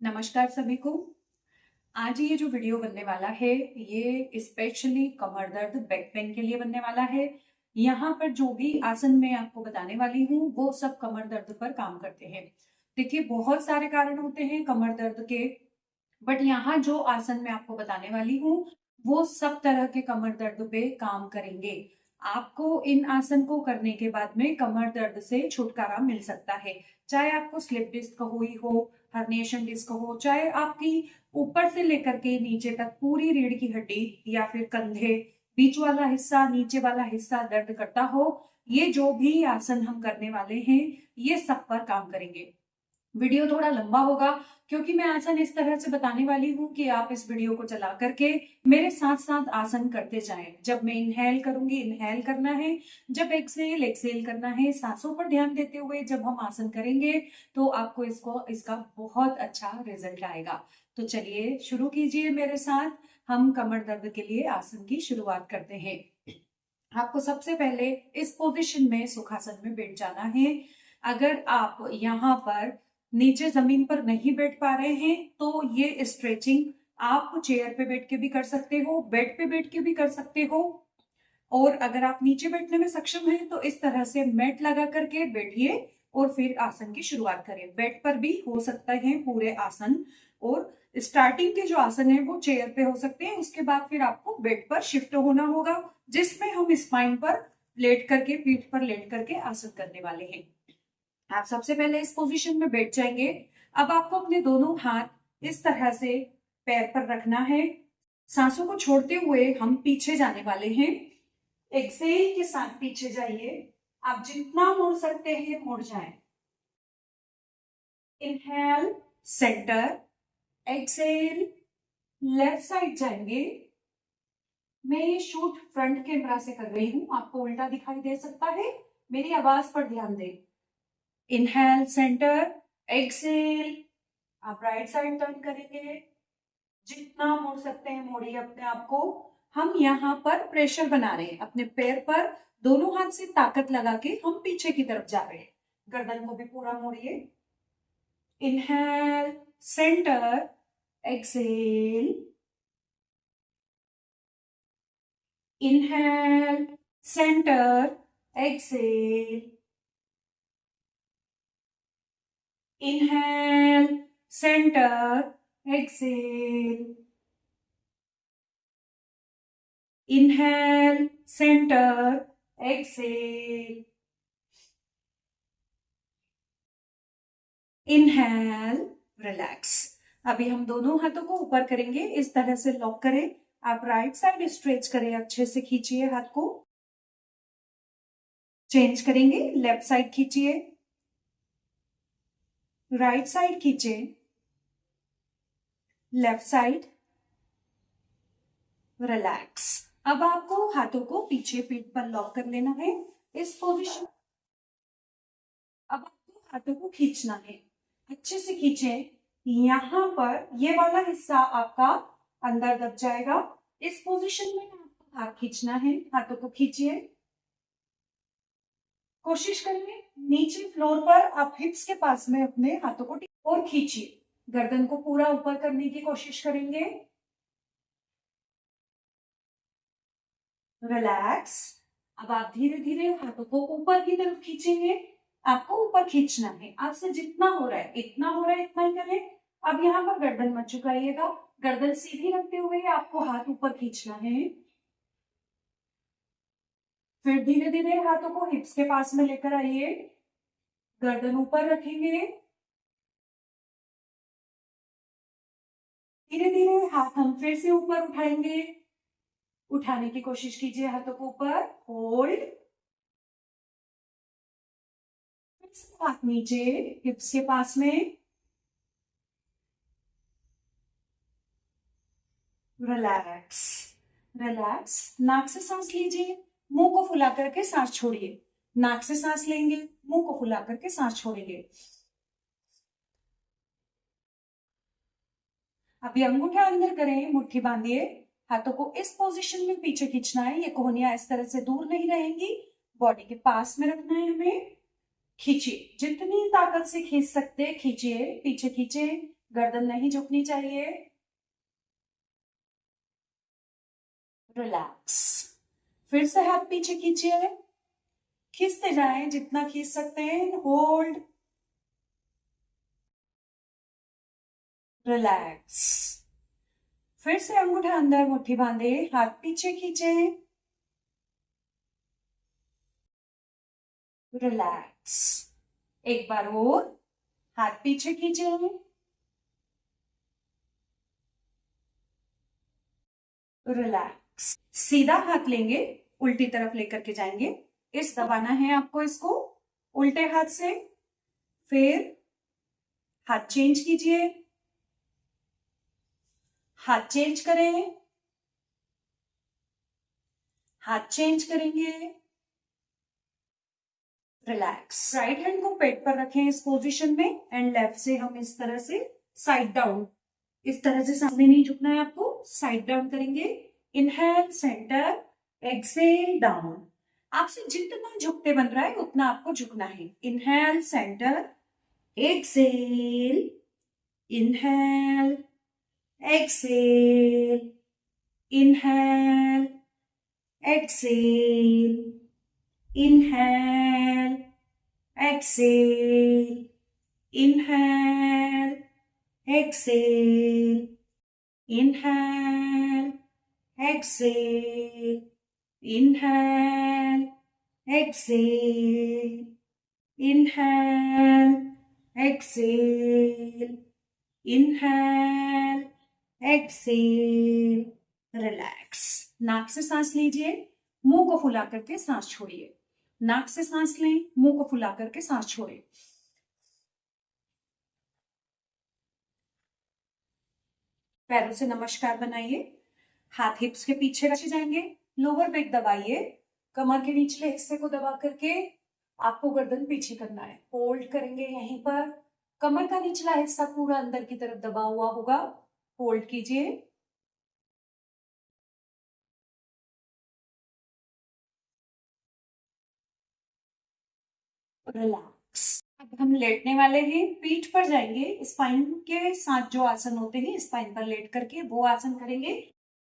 नमस्कार सभी को। आज ये जो वीडियो बनने वाला है ये स्पेशली कमर दर्द बैक पेन के लिए बनने वाला है। यहाँ पर जो भी आसन मैं आपको बताने वाली हूँ वो सब कमर दर्द पर काम करते हैं। देखिए, बहुत सारे कारण होते हैं कमर दर्द के, बट यहाँ जो आसन मैं आपको बताने वाली हूँ वो सब तरह के कमर दर्द पे काम करेंगे। आपको इन आसन को करने के बाद में कमर दर्द से छुटकारा मिल सकता है। चाहे आपको स्लिप डिस्क हुई हो, हर्निएशन डिस्क हो, चाहे आपकी ऊपर से लेकर के नीचे तक पूरी रीढ़ की हड्डी या फिर कंधे, बीच वाला हिस्सा, नीचे वाला हिस्सा दर्द करता हो, ये जो भी आसन हम करने वाले हैं ये सब पर काम करेंगे। वीडियो थोड़ा लंबा होगा क्योंकि मैं आसन इस तरह से बताने वाली हूँ कि आप इस वीडियो को चला करके मेरे साथ साथ आसन करते जाएं। जब मैं इनहेल करूंगी इनहेल करना है, जब एक्सहेल एक्सहेल करना है। सांसों पर ध्यान देते हुए जब हम आसन करेंगे तो आपको इसका बहुत अच्छा रिजल्ट आएगा। तो चलिए शुरू कीजिए मेरे साथ। हम कमर दर्द के लिए आसन की शुरुआत करते हैं। आपको सबसे पहले इस पोजिशन में सुखासन में बैठ जाना है। अगर आप यहाँ पर नीचे जमीन पर नहीं बैठ पा रहे हैं तो ये स्ट्रेचिंग आप चेयर पे बैठ के भी कर सकते हो, बेड पे बैठ के भी कर सकते हो। और अगर आप नीचे बैठने में सक्षम हैं तो इस तरह से मैट लगा करके बैठिए और फिर आसन की शुरुआत करें। बेड पर भी हो सकता है पूरे आसन, और स्टार्टिंग के जो आसन है वो चेयर पे हो सकते हैं, उसके बाद फिर आपको बेड पर शिफ्ट होना होगा जिसमें हम स्पाइन पर लेट करके, पीठ पर लेट करके आसन करने वाले हैं। आप सबसे पहले इस पोजीशन में बैठ जाएंगे। अब आपको अपने दोनों हाथ इस तरह से पैर पर रखना है। सांसों को छोड़ते हुए हम पीछे जाने वाले हैं। एक्सेल के साथ पीछे जाइए। आप जितना मुड़ सकते हैं मुड़ जाएं। Inhale centre, exhale left side जाएंगे। मैं ये शूट फ्रंट कैमरा से कर रही हूं, आपको उल्टा दिखाई दे सकता है, मेरी आवाज पर ध्यान दें। इनहेल सेंटर, एक्सेल आप राइट साइड टर्न करेंगे। जितना मोड़ सकते हैं मोड़िए अपने आप को। हम यहाँ पर प्रेशर बना रहे हैं अपने पैर पर, दोनों हाथ से ताकत लगा के हम पीछे की तरफ जा रहे हैं। गर्दन को भी पूरा मोड़िए। Inhale centre, exhale, inhale centre, exhale, inhale centre, exhale, inhale centre, exhale, inhale, relax. अभी हम दोनों हाथों को ऊपर करेंगे, इस तरह से लॉक करें। आप राइट साइड स्ट्रेच करें, अच्छे से खींचिए हाथ को। चेंज करेंगे, लेफ्ट साइड खींचिए, राइट साइड खींचे, लेफ्ट साइड, रिलैक्स। अब आपको हाथों को पीछे पीठ पर लॉक कर लेना है इस पोजीशन। अब आपको हाथों को खींचना है, अच्छे से खींचे। यहाँ पर ये वाला हिस्सा आपका अंदर दब जाएगा। इस पोजीशन में आपको हाथ खींचना है, हाथों को खींचिए। कोशिश करिए नीचे फ्लोर पर आप हिप्स के पास में अपने हाथों को और खींचिए। गर्दन को पूरा ऊपर करने की कोशिश करेंगे। रिलैक्स। अब आप धीरे धीरे हाथों को ऊपर की तरफ खींचेंगे। आपको ऊपर खींचना है, आपसे जितना हो रहा है इतना हो रहा है इतना ही करें। अब यहाँ पर गर्दन मत झुकाइएगा, गर्दन सीधी रखते हुए आपको हाथ ऊपर खींचना है। फिर धीरे धीरे हाथों को हिप्स के पास में लेकर आइए, गर्दन ऊपर रखेंगे। धीरे धीरे हाथ हम फिर से ऊपर उठाएंगे। उठाने की कोशिश कीजिए हाथों को ऊपर, होल्ड, हाथ नीचे हिप्स के पास में, रिलैक्स। रिलैक्स। नाक से सांस लीजिए, मुंह को फुला करके सांस छोड़िए। नाक से सांस लेंगे, मुंह को फुला करके सांस छोड़ेंगे। अभी अंगूठा अंदर करें, मुट्ठी बांधिए, हाथों को इस पोजीशन में पीछे खींचना है। ये कोहनियां इस तरह से दूर नहीं रहेंगी, बॉडी के पास में रखना है हमें। खींचिए, जितनी ताकत से खींच सकते खींचिए, पीछे खींचे, गर्दन नहीं झुकनी चाहिए। रिलैक्स। फिर से हाथ पीछे खींचिए, खींचते जाएं जितना खींच सकते हैं। Hold, relax. फिर से अंगूठा अंदर, मुट्ठी बांधे, हाथ पीछे खींचे, रिलैक्स। एक बार और, हाथ पीछे खींचे, रिलैक्स। सीधा हाथ लेंगे, उल्टी तरफ लेकर के जाएंगे। इस दबाना है आपको इसको उल्टे हाथ से। फिर हाथ चेंज कीजिए, हाथ चेंज करें, हाथ चेंज करेंगे, रिलैक्स। राइट हैंड को पेट पर रखें इस पोजीशन में, एंड लेफ्ट से हम इस तरह से साइड डाउन, इस तरह से सामने नहीं झुकना है आपको, साइड डाउन करेंगे। Inhale centre, exhale down. आपसे जितना झुकते बन रहा है उतना आपको झुकना है। Inhale centre, exhale, inhale, exhale, inhale, exhale, inhale, exhale, inhale, exhale, inhale, exhale, inhale, exhale, inhale, exhale, inhale, exhale, relax. नाक से सांस लीजिए, मुंह को फुला करके सांस छोड़िए। नाक से सांस लें, मुंह को फुला करके सांस छोड़े। पैरों से नमस्कार बनाइए, हाथ हिप्स के पीछे रखे जाएंगे। लोअर बैक दबाइए, कमर के निचले हिस्से को दबा करके आपको गर्दन पीछे करना है। होल्ड करेंगे यहीं पर, कमर का निचला हिस्सा पूरा अंदर की तरफ दबा हुआ होगा। होल्ड कीजिए, रिलैक्स। अब हम लेटने वाले हैं, पीठ पर जाएंगे। स्पाइन के साथ जो आसन होते हैं, स्पाइन पर लेट करके वो आसन करेंगे।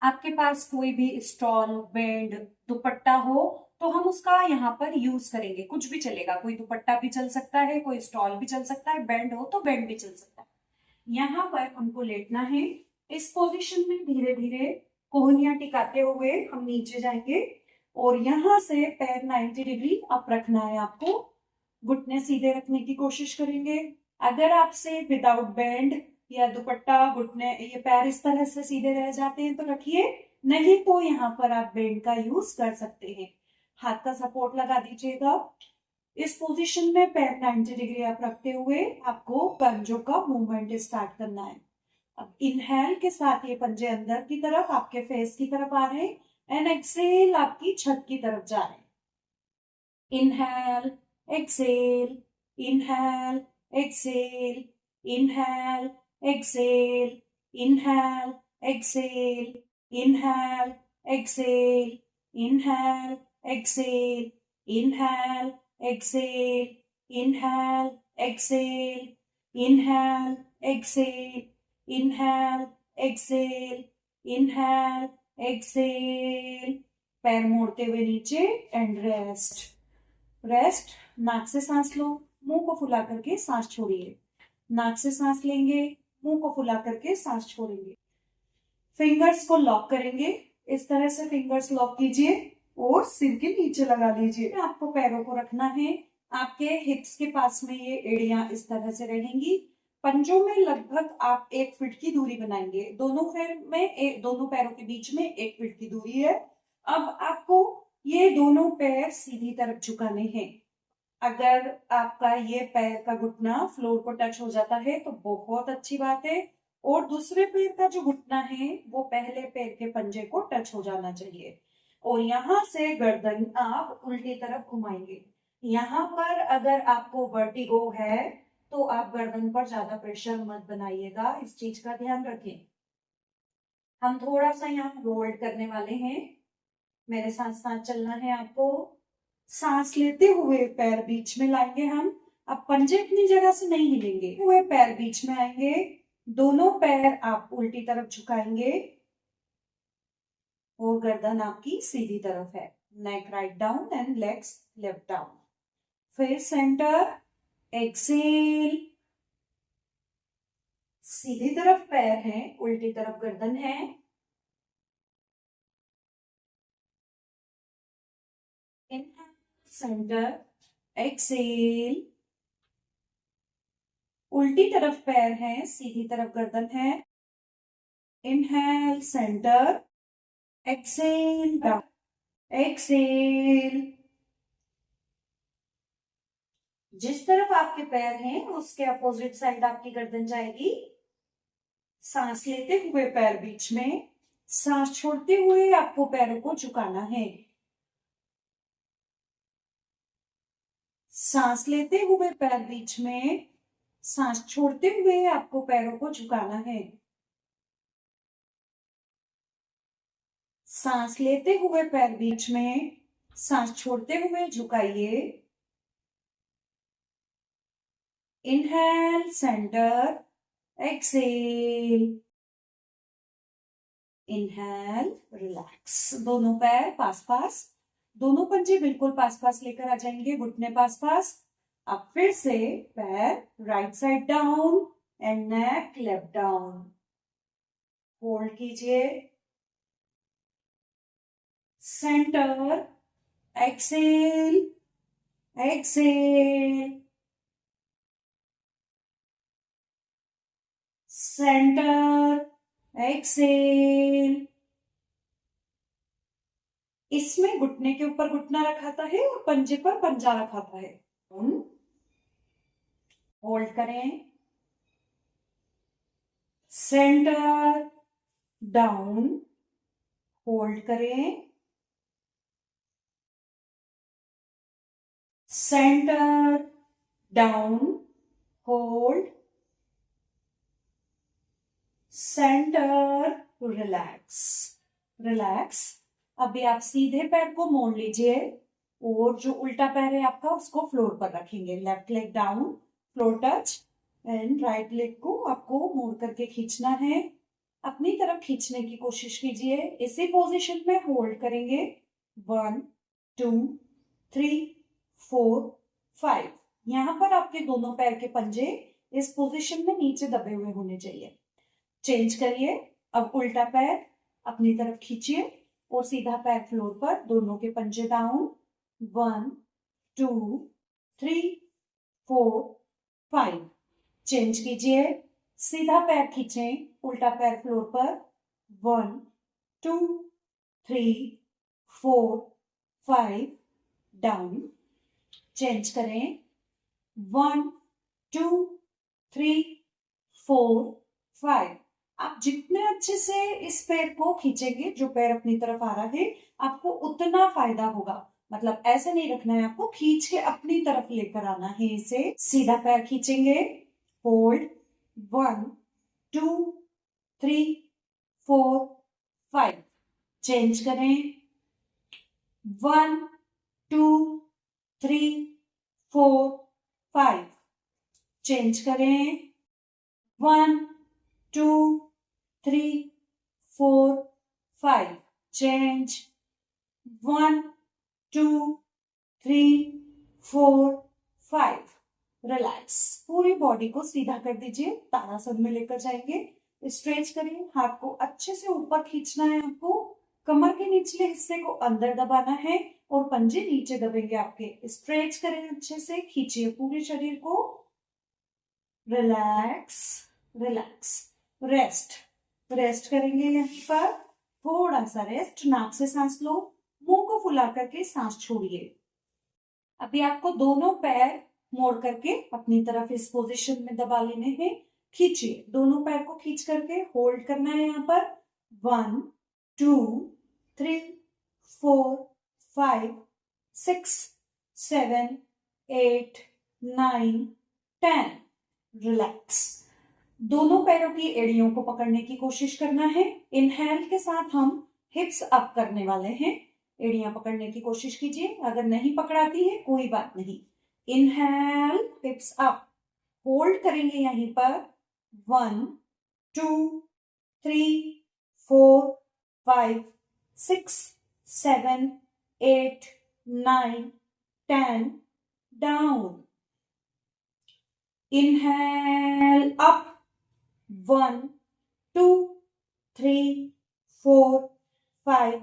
आपके पास कोई भी स्टॉल, बेड, दुपट्टा हो तो हम उसका यहाँ पर यूज करेंगे। कुछ भी चलेगा, कोई दुपट्टा भी चल सकता है, कोई स्टॉल भी चल सकता है, बैंड हो तो बैंड भी चल सकता है। यहाँ पर हमको लेटना है। इस पोजीशन में धीरे धीरे कोहनियां टिकाते हुए हम नीचे जाएंगे और यहाँ से पैर 90 डिग्री अप रखना है आपको। घुटने सीधे रखने की कोशिश करेंगे। अगर आपसे विदाउट बैंड या दुपट्टा घुटने, ये पैर इस तरह से सीधे रह जाते हैं तो रखिए, नहीं तो यहाँ पर आप बैंड का यूज कर सकते हैं। हाथ का सपोर्ट लगा दीजिएगा। इस पोजीशन में पैर 90 डिग्री अप रखते हुए आपको पंजों का मूवमेंट स्टार्ट करना है। अब इनहेल के साथ ये पंजे अंदर की तरफ आपके फेस की तरफ आ रहे हैं, एंड एक्सेल आपकी छत की तरफ जा रहे हैं। Inhale, exhale, inhale, exhale, inhale, exhale, inhale, exhale, inhale, exhale, inhale, exhale, inhale, exhale, inhale, exhale, inhale, exhale, inhale, exhale, inhale, exhale। पैर मोड़ते हुए नीचे एंड रेस्ट। रेस्ट। नाक से सांस लो, मुंह को फुला करके सांस छोड़िए। नाक से सांस लेंगे, मुंह को फुला करके सांस छोड़ेंगे। फिंगर्स को लॉक करेंगे, इस तरह से फिंगर्स लॉक कीजिए और सिर के नीचे लगा लीजिए। आपको पैरों को रखना है, आपके हिप्स के पास में ये एड़ियां इस तरह से रहेंगी। पंजों में लगभग आप 1 फीट की दूरी बनाएंगे। दोनों पैर में, दोनों पैरों के बीच में 1 फीट की दूरी है। अब आपको ये दोनों पैर सीधी तरफ झुकाने हैं। अगर आपका ये पैर का घुटना फ्लोर को टच हो जाता है तो बहुत अच्छी बात है, और दूसरे पैर का जो घुटना है वो पहले पैर के पंजे को टच हो जाना चाहिए। और यहाँ से गर्दन आप उल्टी तरफ घुमाएंगे। यहाँ पर अगर आपको वर्टिगो है तो आप गर्दन पर ज्यादा प्रेशर मत बनाइएगा, इस चीज का ध्यान रखें। हम थोड़ा सा यहाँ रोल्ड करने वाले हैं, मेरे साथ साथ चलना है आपको। सांस लेते हुए पैर बीच में लाएंगे हम। अब पंजे अपनी जगह से नहीं हिलेंगे, हुए पैर बीच में आएंगे, दोनों पैर आप उल्टी तरफ झुकाएंगे और गर्दन आपकी सीधी तरफ है। Neck right down and legs left down. फिर सेंटर, एक्सेल, सीधी तरफ पैर है, उल्टी तरफ गर्दन है। इनहेल, सेंटर, एक्सेल, उल्टी तरफ पैर है, सीधी तरफ गर्दन है। Inhale, centre, exhale, down, exhale. जिस तरफ आपके पैर हैं उसके अपोजिट साइड आपकी गर्दन जाएगी। सांस लेते हुए पैर बीच में, सांस छोड़ते हुए आपको पैरों को झुकाना है। सांस लेते हुए पैर बीच में, सांस छोड़ते हुए आपको पैरों को झुकाना है। सांस लेते हुए पैर बीच में, सांस छोड़ते हुए झुकाइए। Inhale, centre, exhale, inhale, relax. दोनों पैर पास पास, दोनों पंजे बिल्कुल पास पास लेकर आ जाएंगे, घुटने पास पास। अब फिर से पैर right side down and neck left down. Hold कीजिए। Centre, exhale, exhale, centre, exhale. इसमें घुटने के ऊपर घुटना रखाता है और पंजे पर पंजा रखाता है। होल्ड करें। सेंटर, डाउन, होल्ड करें। Centre, down, hold, centre, relax, relax. अभी आप सीधे पैर को मोड़ लीजिए और जो उल्टा पैर है आपका उसको फ्लोर पर रखेंगे। Left leg down, floor touch, and right leg को आपको मोड़ करके खींचना है। अपनी तरफ खींचने की कोशिश कीजिए। इसी पोजीशन में होल्ड करेंगे। 1 2 3 4 5। यहां पर आपके दोनों पैर के पंजे इस पोजीशन में नीचे दबे हुए होने चाहिए। चेंज करिए। अब उल्टा पैर अपनी तरफ खींचिए और सीधा पैर फ्लोर पर, दोनों के पंजे डाउन। 1 2 3 4 5। चेंज कीजिए। सीधा पैर खींचें, उल्टा पैर फ्लोर पर। 1 2 3 4 5, डाउन। चेंज करें। 1 2 3 4 5। आप जितने अच्छे से इस पैर को खींचेंगे, जो पैर अपनी तरफ आ रहा है, आपको उतना फायदा होगा। मतलब ऐसे नहीं रखना है, आपको खींच के अपनी तरफ लेकर आना है इसे। सीधा पैर खींचेंगे, होल्ड। 1 2 3 4 5। चेंज करें। 1 2 3 4 5। चेंज करें। 1 2 3 4 5। चेंज। 1 2 3 4 5। रिलैक्स। पूरी बॉडी को सीधा कर दीजिए, ताड़ासन में लेकर जाएंगे। स्ट्रेच करिए। हाथ को अच्छे से ऊपर खींचना है आपको। कमर के निचले हिस्से को अंदर दबाना है और पंजे नीचे दबेंगे आपके। स्ट्रेच करें, अच्छे से खींचिए पूरे शरीर को। Relax, relax, rest. रेस्ट करेंगे यहीं पर। थोड़ा सा रेस्ट। नाक से सांस लो, मुंह को फुला करके सांस छोड़िए। अभी आपको दोनों पैर मोड़ करके अपनी तरफ इस पोजीशन में दबा लेने हैं। खींचिए, दोनों पैर को खींच करके होल्ड करना है यहाँ पर। 1 2 3 4 5 6 7 8 9 10। रिलैक्स। दोनों पैरों की एड़ियों को पकड़ने की कोशिश करना है। इनहेल के साथ हम हिप्स अप करने वाले हैं। एड़ियां पकड़ने की कोशिश कीजिए। अगर नहीं पकड़ाती है कोई बात नहीं। इनहेल, हिप्स अप, होल्ड करेंगे यहीं पर। 1 2 3 4 5 6 7 8 9 10 down. Inhale up. 1 2 3 4 5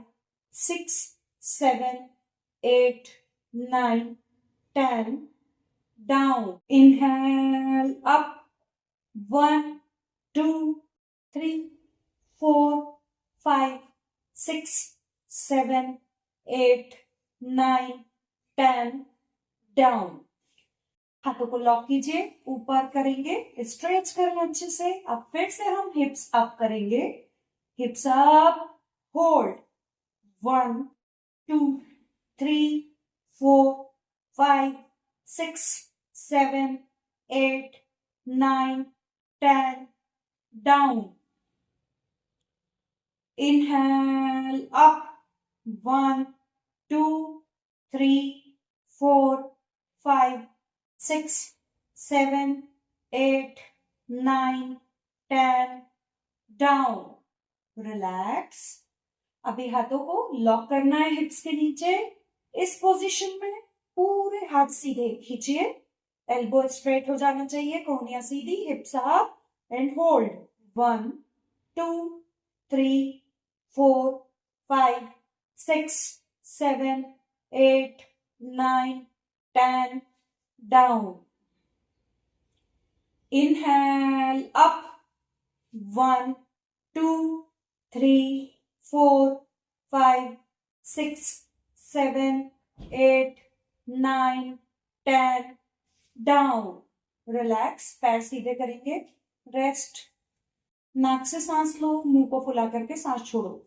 6 7 8 9 10 down. Inhale up. 1 2 3 4 5 6 7 8 9 10 down. हाथों को लॉक कीजिए, ऊपर करेंगे, स्ट्रेच करें अच्छे से. अब फिर से हम हिप्स अप करेंगे. हिप्स up, hold. 1 2 3 4 5 6 7 8 9 10 down. Inhale up. 1 2 3 4 5 6 7 8 9 10 down. Relax. अभी हाथों को लॉक करना है हिप्स के नीचे. इस पोजीशन में पूरे हाथ सीधे खींचिए. एल्बो स्ट्रेट हो जाना चाहिए, कोहनियां सीधी, हिप्स up and hold. 1 2 3 4 5 6 7 8 9 10 down. Inhale up. 1 2 3 4 5 6 7 8 9 10 down. Relax. पैर सीधे करेंगे. रेस्ट. नाक से सांस लो, मुंह को फुला करके सांस छोड़ो.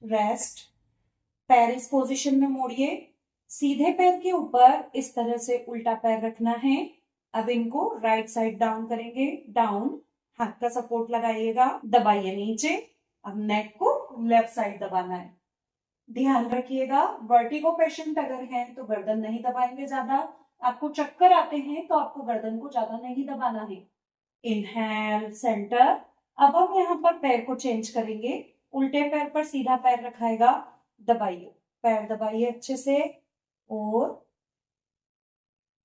रेस्ट. पैर इस पोजीशन में मोड़िए. सीधे पैर के ऊपर इस तरह से उल्टा पैर रखना है. अब इनको राइट साइड डाउन करेंगे. डाउन. हाथ का सपोर्ट लगाइएगा, दबाइए नीचे. अब नेक को लेफ्ट साइड दबाना है. ध्यान रखिएगा, वर्टिगो पेशेंट अगर हैं तो गर्दन नहीं दबाएंगे ज्यादा. आपको चक्कर आते हैं तो आपको गर्दन को ज्यादा नहीं दबाना है. Inhale, centre. अब हम यहाँ पर पैर को चेंज करेंगे. उल्टे पैर पर सीधा पैर रखाएगा. दबाइए, पैर दबाइए अच्छे से और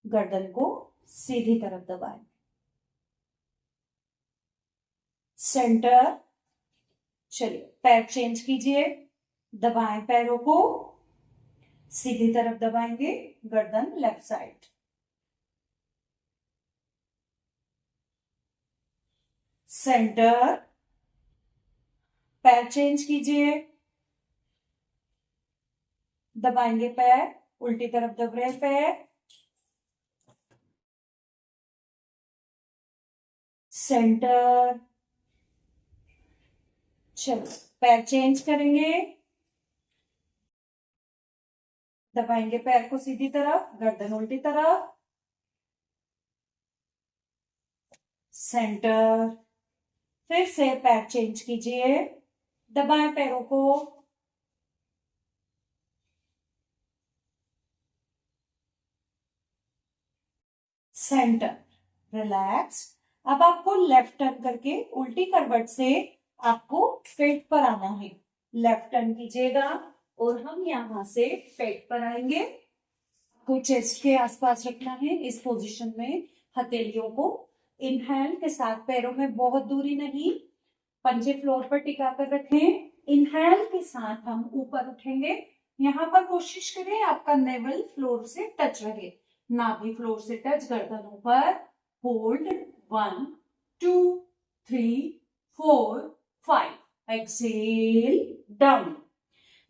गर्दन को सीधी तरफ दबाएं. सेंटर. चलिए, पैर चेंज कीजिए. दबाएं पैरों को, सीधी तरफ दबाएंगे. गर्दन लेफ्ट साइड. सेंटर. पैर चेंज कीजिए. दबाएंगे पैर, उल्टी तरफ दब रहे पैर. सेंटर. चलो, पैर चेंज करेंगे. दबाएंगे पैर को सीधी तरफ, गर्दन उल्टी तरफ. सेंटर. फिर से पैर चेंज कीजिए. दबाएं पैरों को. सेंटर. रिलैक्स. अब आपको लेफ्ट टर्न करके उल्टी करवट से आपको पेट पर आना है. लेफ्ट टर्न कीजिएगा और हम यहां से पेट पर आएंगे. को चेस्ट के आसपास रखना है इस पोजीशन में, हथेलियों को. इनहेल के साथ पैरों में बहुत दूरी नहीं, पंजे फ्लोर पर टिका कर रखें. इनहेल के साथ हम ऊपर उठेंगे. यहाँ पर कोशिश करें आपका नेवल फ्लोर से टच रहे, नाभि फ्लोर से टच, गर्दन ऊपर. होल्ड. 1 2 3 4 5. Exhale, down.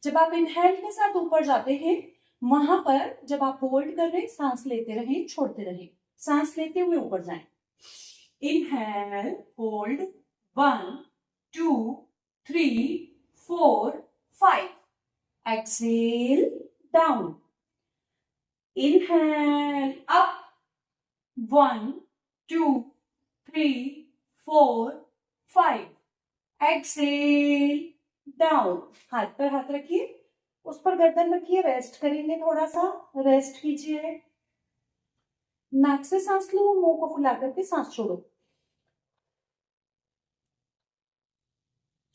जब आप इनहेल के साथ ऊपर जाते हैं, वहां पर जब आप होल्ड कर रहे हैं, सांस लेते रहें, छोड़ते रहें. सांस लेते हुए ऊपर जाएं. Inhale, hold. 1 2 3 4 5. Exhale, down. Inhale, up. 1 2 3 4 5. Exhale, down. हाथ पर हाथ रखिए, उस पर गर्दन रखिए. रेस्ट करेंगे, थोड़ा सा रेस्ट कीजिए. नाक से सांस लो, मुंह को फुला करके सांस छोड़ो।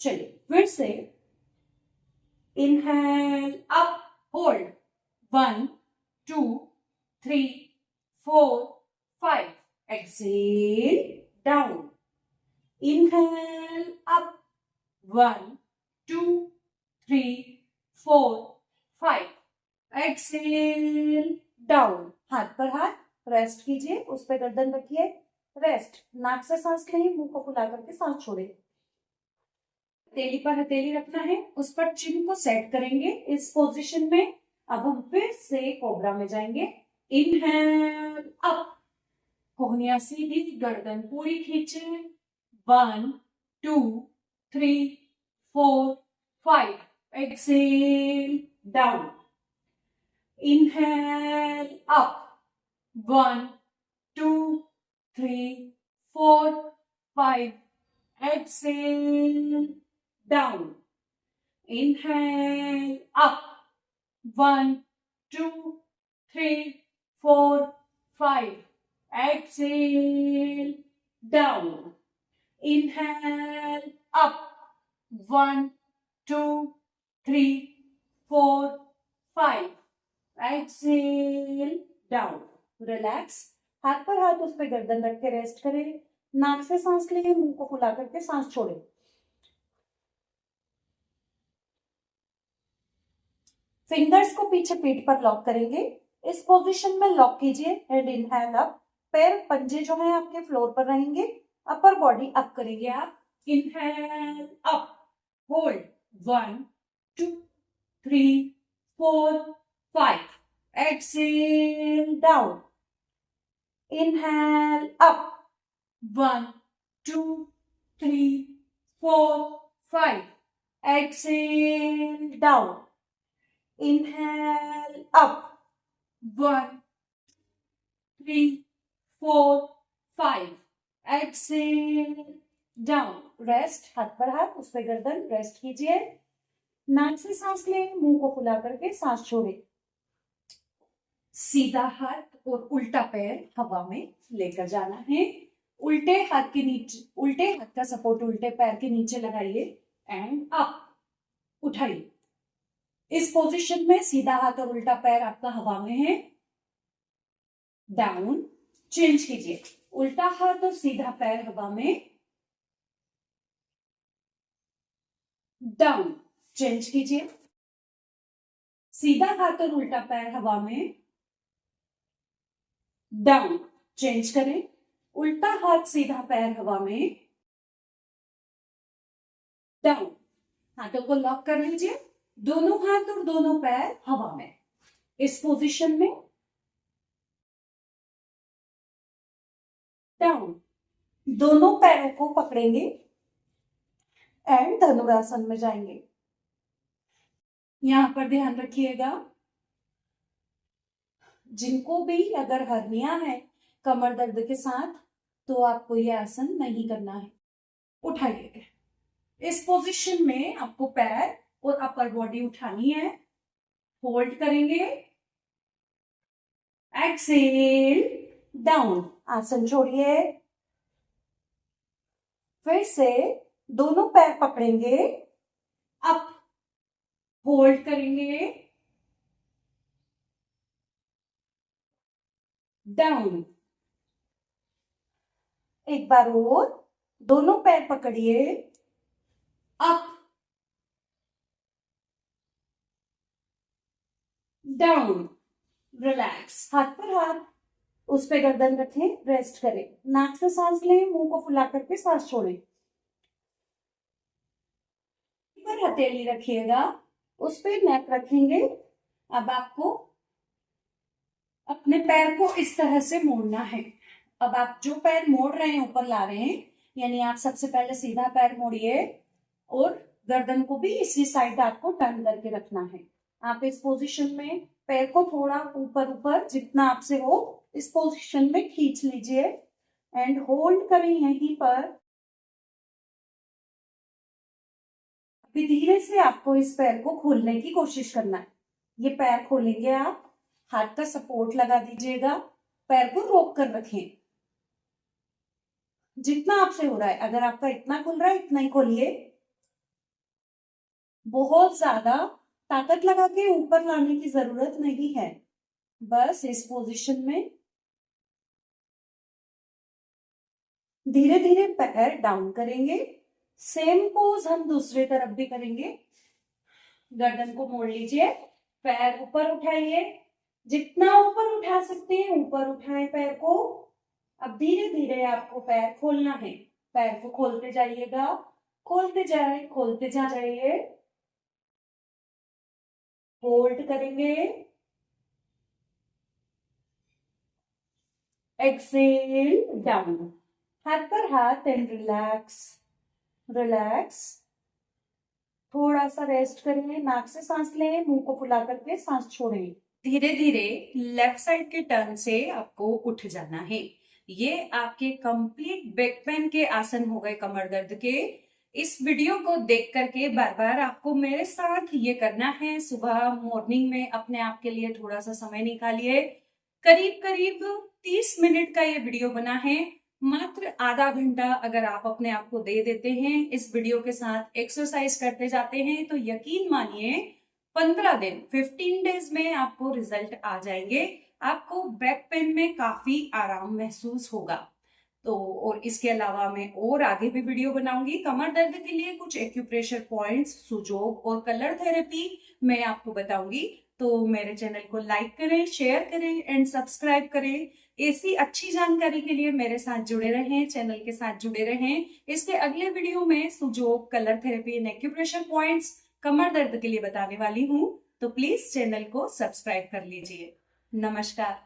चलिए फिर से inhale up, hold 1 2 3 4 5, exhale down, inhale up 1 2 3 4 5, exhale down. हाथ पर हाथ रेस्ट कीजिए, उस पर गर्दन रखिए, रेस्ट। नाक से सांस लें, मुंह को फुला करके सांस छोड़े। हथेली पर हथेली रखना है, उस पर चिन को सेट करेंगे इस पोजीशन में। अब हम फिर से कोबरा में जाएंगे। इनहेल अप, कोहनियां सीधी, गर्दन पूरी खींचे। 1 2 3 4 5, exhale down, inhale up 1 2 3 4 5, exhale down, inhale up 1 2 3 4 5, exhale down, inhale up 1 2 3 4 5, exhale down। Relax, हाथ पर हाथ उस पर गर्दन रख के रेस्ट करें। नाक से सांस लें, मुंह को फुला करके सांस छोड़ें। फिंगर्स को पीछे पीठ पर लॉक करेंगे। इस पोजीशन में लॉक कीजिए एंड इनहेल अप। पैर पंजे जो है आपके फ्लोर पर रहेंगे। अपर बॉडी अप करेंगे आप। Inhale up, hold 1 2 3 4 5, exhale down, inhale up 1 2 3 4 5, exhale down, inhale up 1 3 4 5, exhale down। Rest, हाथ पर हाथ उस पर गर्दन, रेस्ट कीजिए। नाक से सांस लें, मुंह को फुला करके सांस छोड़े। सीधा हाथ और उल्टा पैर हवा में लेकर जाना है। उल्टे हाथ के नीचे, उल्टे हाथ का सपोर्ट उल्टे पैर के नीचे लगाइए एंड अप, उठाइए। इस पोजीशन में सीधा हाथ और उल्टा पैर आपका हवा में है। डाउन, चेंज कीजिए, उल्टा हाथ और सीधा पैर हवा में, डाउन, चेंज कीजिए, सीधा हाथ और उल्टा पैर हवा में, डाउन, चेंज करें, उल्टा हाथ सीधा पैर हवा में, डाउन। हाथों को लॉक कर लीजिए, दोनों हाथ और दोनों पैर हवा में। इस पोजीशन में डाउन, दोनों पैरों को पकड़ेंगे एंड धनुरासन में जाएंगे। यहां पर ध्यान रखिएगा, जिनको भी अगर हर्निया है कमर दर्द के साथ, तो आपको यह आसन नहीं करना है। उठाइए, इस पोजीशन में आपको पैर और अपर बॉडी उठानी है। होल्ड करेंगे, एक्सेल डाउन, आसन छोड़िए। फिर से दोनों पैर पकड़ेंगे, अप, होल्ड करेंगे, डाउन। एक बार और, दोनों पैर पकड़िए, अप, डाउन। रिलैक्स, हाथ पर हाथ उस पे गर्दन रखें, रेस्ट करें। नाक से सांस लें, मुंह को फुला करके सांस छोड़ें। पर हथेली रखिएगा, उस पे नेक रखेंगे। अब आपको अपने पैर को इस तरह से मोड़ना है। अब आप जो पैर मोड़ रहे हैं ऊपर ला रहे हैं, यानी आप सबसे पहले सीधा पैर मोड़िए और गर्दन को भी इसी साइड आपको टर्न करके रखना है। आप इस पोजीशन में पैर को थोड़ा ऊपर ऊपर जितना आपसे हो इस पोजीशन में खींच लीजिए एंड होल्ड करें यहीं पर। अभी धीरे से आपको इस पैर को खोलने की कोशिश करना है। ये पैर खोलेंगे आप, हाथ का सपोर्ट लगा दीजिएगा पैर को रोक कर रखें, जितना आपसे हो रहा है। अगर आपका इतना खुल रहा है इतना ही खोलिए, बहुत ज्यादा ताकत लगा के ऊपर लाने की जरूरत नहीं है। बस इस पोजीशन में धीरे धीरे पैर डाउन करेंगे। सेम पोज हम दूसरे तरफ भी करेंगे। गर्दन को मोड़ लीजिए, पैर ऊपर उठाइए, जितना ऊपर उठा सकते हैं ऊपर उठाएं पैर को। अब धीरे धीरे आपको पैर खोलना है, पैर को खोलते जाइएगा, खोलते जाए, खोलते जाइए। होल्ड करेंगे, एक्सेल डाउन, हाथ पर हाथ एंड रिलैक्स, रिलैक्स। थोड़ा सा रेस्ट करें, नाक से सांस लें, मुंह को फुला करके सांस छोड़ें। धीरे धीरे लेफ्ट साइड के टर्न से आपको उठ जाना है। ये आपके कंप्लीट बैक पेन के आसन हो गए, कमर दर्द के। इस वीडियो को देख करके बार बार आपको मेरे साथ ये करना है। सुबह मॉर्निंग में अपने आप के लिए थोड़ा सा समय निकालिए। करीब करीब 30 मिनट का ये वीडियो बना है। मात्र आधा घंटा अगर आप अपने आप को दे देते हैं, इस वीडियो के साथ एक्सरसाइज करते जाते हैं, तो यकीन मानिए 15 दिन 15 डेज में आपको रिजल्ट आ जाएंगे। आपको बैक पेन में काफी आराम महसूस होगा। तो और इसके अलावा मैं और आगे भी वीडियो बनाऊंगी। कमर दर्द के लिए कुछ एक्यूप्रेशर पॉइंट्स, सुजोग और कलर थेरेपी मैं आपको बताऊंगी। तो मेरे चैनल को लाइक करें, शेयर करें एंड सब्सक्राइब करें। ऐसी अच्छी जानकारी के लिए मेरे साथ जुड़े रहें, चैनल के साथ जुड़े रहें। इसके अगले वीडियो में Sujok, colour therapy and acupressure points, कमर दर्द के लिए बताने वाली हूँ। तो प्लीज चैनल को सब्सक्राइब कर लीजिए। नमस्कार।